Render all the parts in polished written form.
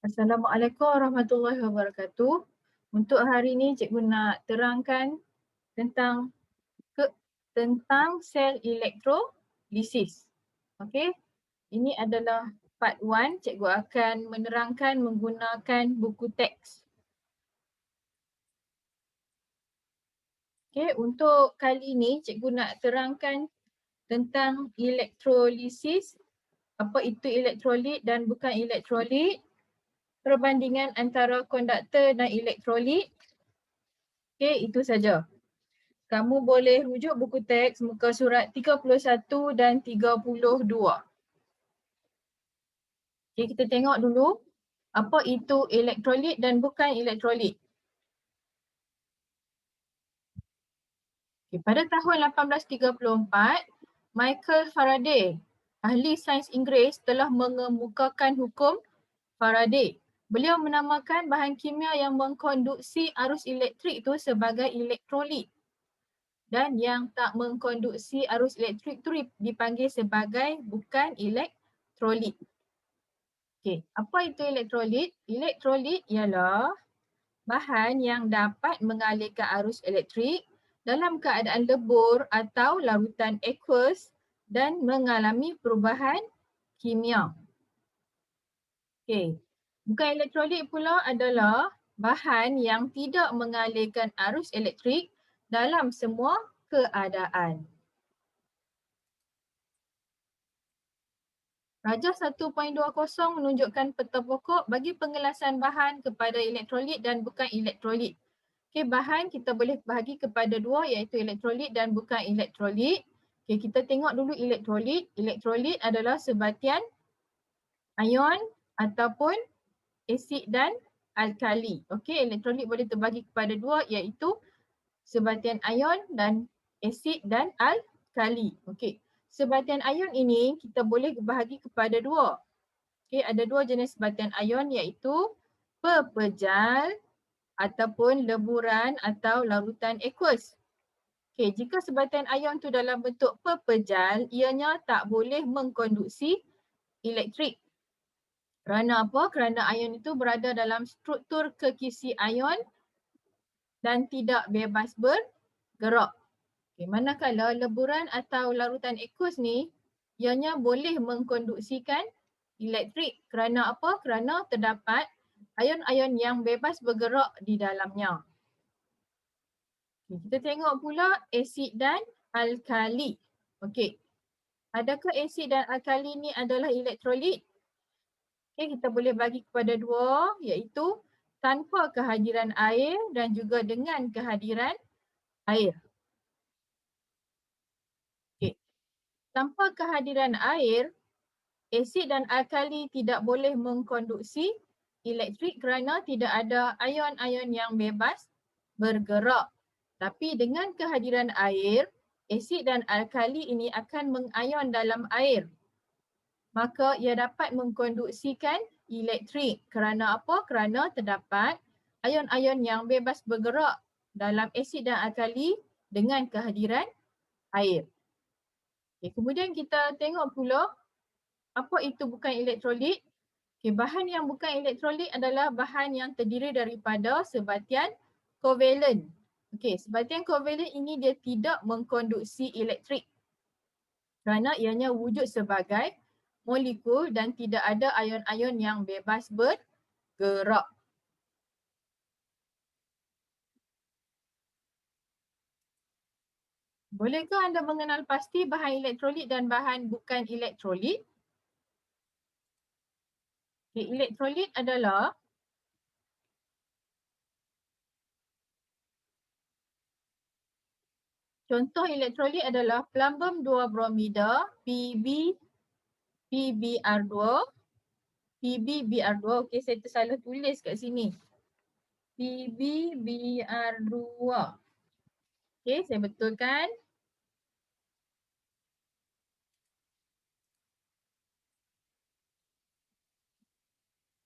Assalamualaikum warahmatullahi wabarakatuh. Untuk hari ini cikgu nak terangkan tentang ke, tentang sel elektrolisis. Okey. Ini adalah part 1. Cikgu akan menerangkan menggunakan buku teks. Okey, untuk kali ini cikgu nak terangkan tentang elektrolisis, apa itu elektrolit dan bukan elektrolit, perbandingan antara konduktor dan elektrolit. Okey, itu saja. Kamu boleh rujuk buku teks muka surat 31 dan 32. Okey, kita tengok dulu apa itu elektrolit dan bukan elektrolit. Okay, pada tahun 1834, Michael Faraday, ahli sains Inggeris, telah mengemukakan hukum Faraday. Beliau menamakan bahan kimia yang mengkonduksi arus elektrik itu sebagai elektrolit. Dan yang tak mengkonduksi arus elektrik itu dipanggil sebagai bukan elektrolit. Okey, apa itu elektrolit? Elektrolit ialah bahan yang dapat mengalirkan arus elektrik dalam keadaan lebur atau larutan aqueous dan mengalami perubahan kimia. Okey, bukan elektrolit pula adalah bahan yang tidak mengalirkan arus elektrik dalam semua keadaan. Rajah 1.20 menunjukkan peta pokok bagi pengelasan bahan kepada elektrolit dan bukan elektrolit. Okey, bahan kita boleh bahagi kepada dua iaitu elektrolit dan bukan elektrolit. Okey, kita tengok dulu elektrolit. Elektrolit adalah sebatian ion ataupun asid dan alkali. Okey, elektrolit boleh terbagi kepada dua iaitu sebatian ion dan asid dan alkali. Okey, sebatian ion ini kita boleh bahagi kepada dua. Okey, ada dua jenis sebatian ion iaitu pepejal ataupun leburan atau larutan aqueous. Okey, jika sebatian ion tu dalam bentuk pepejal, ianya tak boleh mengkonduksi elektrik. Kerana apa? Kerana ion itu berada dalam struktur kekisi ion dan tidak bebas bergerak. Okay, manakala leburan atau larutan aqueous ni, ianya boleh mengkonduksikan elektrik. Kerana apa? Kerana terdapat ion-ion yang bebas bergerak di dalamnya. Okay, kita tengok pula asid dan alkali. Okey. Adakah asid dan alkali ni adalah elektrolit? Okey, kita boleh bagi kepada dua iaitu tanpa kehadiran air dan juga dengan kehadiran air. Okey. Tanpa kehadiran air, asid dan alkali tidak boleh mengkonduksi elektrik kerana tidak ada ion-ion yang bebas bergerak. Tapi dengan kehadiran air, asid dan alkali ini akan mengion dalam air. Maka ia dapat mengkonduksikan elektrik. Kerana apa? Kerana terdapat ion-ion yang bebas bergerak dalam asid dan alkali dengan kehadiran air. Okay, kemudian kita tengok pula apa itu bukan elektrolit. Okay, bahan yang bukan elektrolit adalah bahan yang terdiri daripada sebatian kovalen. Okay, sebatian kovalen ini dia tidak mengkonduksi elektrik kerana ianya wujud sebagai molekul dan tidak ada ion-ion yang bebas bergerak. Bolehkah anda mengenal pasti bahan elektrolit dan bahan bukan elektrolit? Okay, elektrolit adalah contoh elektrolit adalah plumbum 2 bromida, PbBr2, PbBr2. Okey, saya tersalah tulis kat sini. PbBr2. Okey, saya betulkan.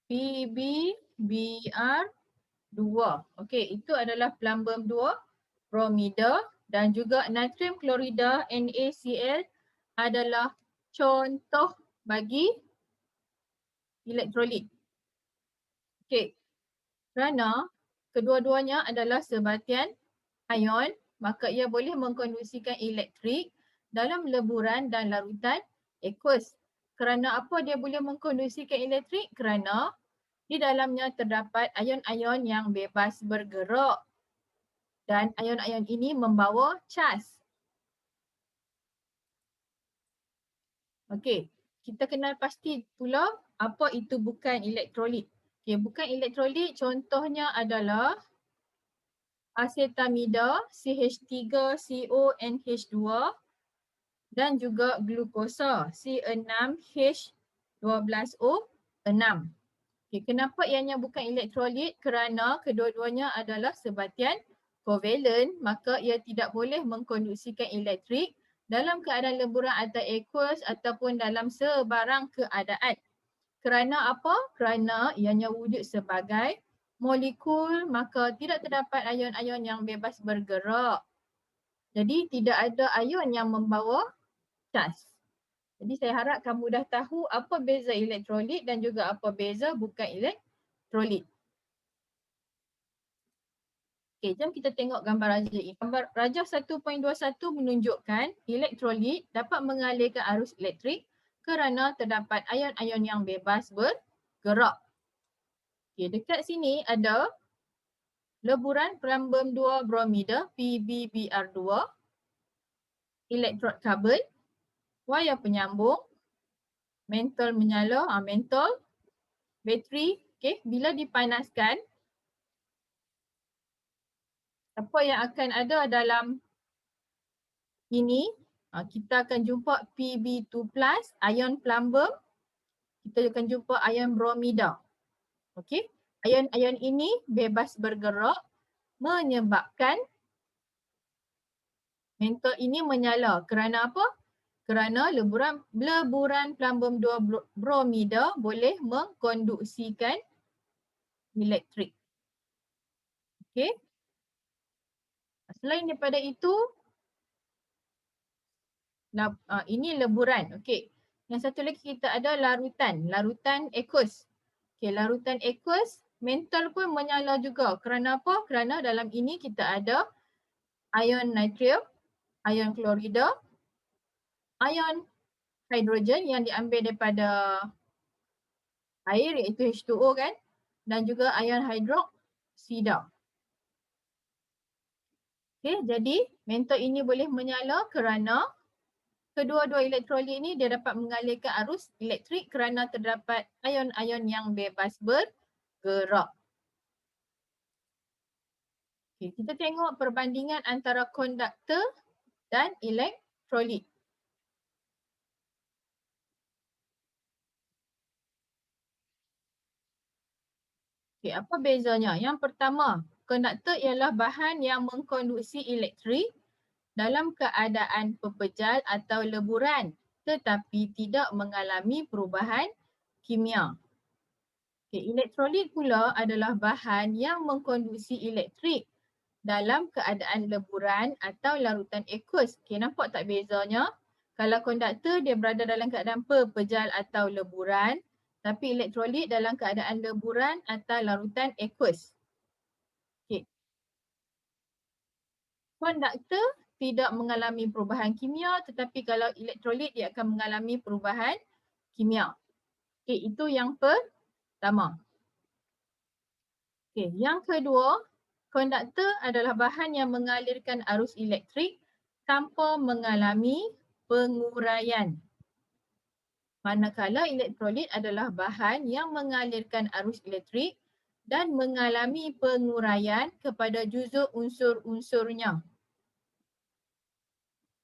PbBr2. Okey, itu adalah plumbum 2 bromida dan juga natrium klorida NaCl adalah contoh bagi elektrolit. Okey. Kerana kedua-duanya adalah sebatian ion, maka ia boleh mengkonduksikan elektrik dalam leburan dan larutan aqueous. Kerana apa dia boleh mengkonduksikan elektrik? Kerana di dalamnya terdapat ion-ion yang bebas bergerak dan ion-ion ini membawa cas. Okey, kita kenal pasti pula apa itu bukan elektrolit. Okey, bukan elektrolit contohnya adalah asetamida, CH3CONH2 dan juga glukosa, C6H12O6. Okay, kenapa ianya bukan elektrolit? Kerana kedua-duanya adalah sebatian kovalen, maka ia tidak boleh mengkonduksikan elektrik dalam keadaan leburan atau aqueous ataupun dalam sebarang keadaan. Kerana apa? Kerana ianya wujud sebagai molekul, maka tidak terdapat ion-ion yang bebas bergerak. Jadi tidak ada ion yang membawa cas. Jadi saya harap kamu dah tahu apa beza elektrolit dan juga apa beza bukan elektrolit. Okey, jom kita tengok gambar rajah ini. Gambar rajah 1.21 menunjukkan elektrolit dapat mengalirkan arus elektrik kerana terdapat ion-ion yang bebas bergerak. Okey, dekat sini ada leburan plumbum 2 bromida PbBr2, elektrod kabel, wayar penyambung, mentol menyala, mentol, bateri. Okey, bila dipanaskan, apa yang akan ada dalam ini? Kita akan jumpa Pb2+, ion plumbum. Kita akan jumpa ion bromida. Okey, ion-ion ini bebas bergerak menyebabkan mentol ini menyala. Kerana apa? Kerana leburan plumbum 2 bromida boleh mengkonduksikan elektrik. Okey. Selain daripada itu, ini leburan. Okey. Yang satu lagi kita ada larutan aqueous. Okey, larutan aqueous, mentol pun menyala juga. Kerana apa? Kerana dalam ini kita ada ion natrium, ion klorida, ion hidrogen yang diambil daripada air iaitu H2O kan, dan juga ion hidroksida. Okey, jadi mentol ini boleh menyala kerana kedua-dua elektrolit ini dia dapat mengalirkan arus elektrik kerana terdapat ion-ion yang bebas bergerak. Okay, kita tengok perbandingan antara konduktor dan elektrolit. Okay, apa bezanya? Yang pertama, konduktor ialah bahan yang mengkonduksi elektrik dalam keadaan pepejal atau leburan tetapi tidak mengalami perubahan kimia. Okay, elektrolit pula adalah bahan yang mengkonduksi elektrik dalam keadaan leburan atau larutan aqueous. Okay, nampak tak bezanya? Kalau konduktor dia berada dalam keadaan pepejal atau leburan, tapi elektrolit dalam keadaan leburan atau larutan aqueous. Okay. Konduktor tidak mengalami perubahan kimia, tetapi kalau elektrolit dia akan mengalami perubahan kimia. Okay, itu yang pertama. Okay, yang kedua, konduktor adalah bahan yang mengalirkan arus elektrik tanpa mengalami penguraian. Manakala elektrolit adalah bahan yang mengalirkan arus elektrik dan mengalami penguraian kepada juzuk unsur-unsurnya.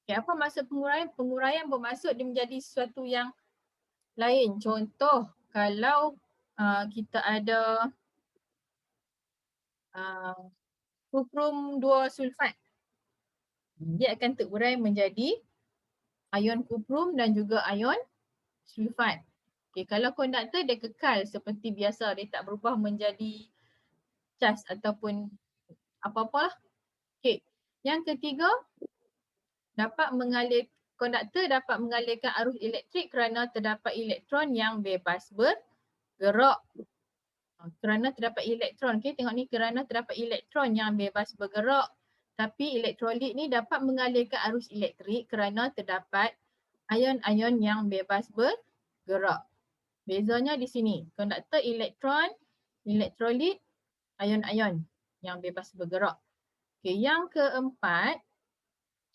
Okay, apa maksud penguraian? Penguraian bermaksud dia menjadi sesuatu yang lain. Contoh, kalau kita ada kuprum 2 sulfat, dia akan terurai menjadi ion kuprum dan juga ion sulfat. Okay, kalau konduktor dia kekal seperti biasa, dia tak berubah menjadi cas ataupun apa-apalah. Okay. Yang ketiga, konduktor dapat mengalirkan arus elektrik kerana terdapat elektron yang bebas bergerak. Kerana terdapat elektron, okay, tengok ni, kerana terdapat elektron yang bebas bergerak. Tapi elektrolit ni dapat mengalirkan arus elektrik kerana terdapat ion-ion yang bebas bergerak. Bezanya di sini, konduktor elektron, elektrolit, ion-ion yang bebas bergerak. Okay, yang keempat,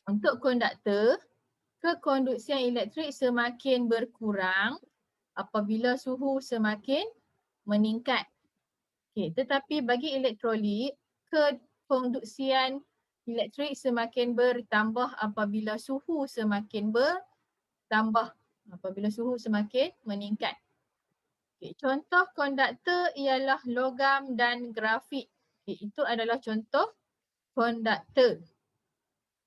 untuk konduktor, kekonduksian elektrik semakin berkurang apabila suhu semakin meningkat. Okay, tetapi bagi elektrolit, kekonduksian elektrik semakin bertambah apabila suhu semakin bertambah, apabila suhu semakin meningkat. Okay, contoh konduktor ialah logam dan grafit. Okay, itu adalah contoh konduktor.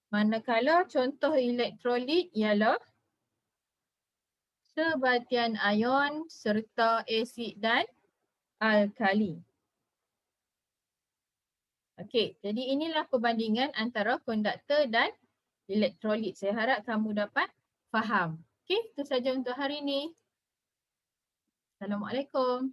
Manakala contoh elektrolit ialah sebatian ion serta asid dan alkali. Okey, jadi inilah perbandingan antara konduktor dan elektrolit. Saya harap kamu dapat faham. Okey, itu saja untuk hari ini. Assalamualaikum.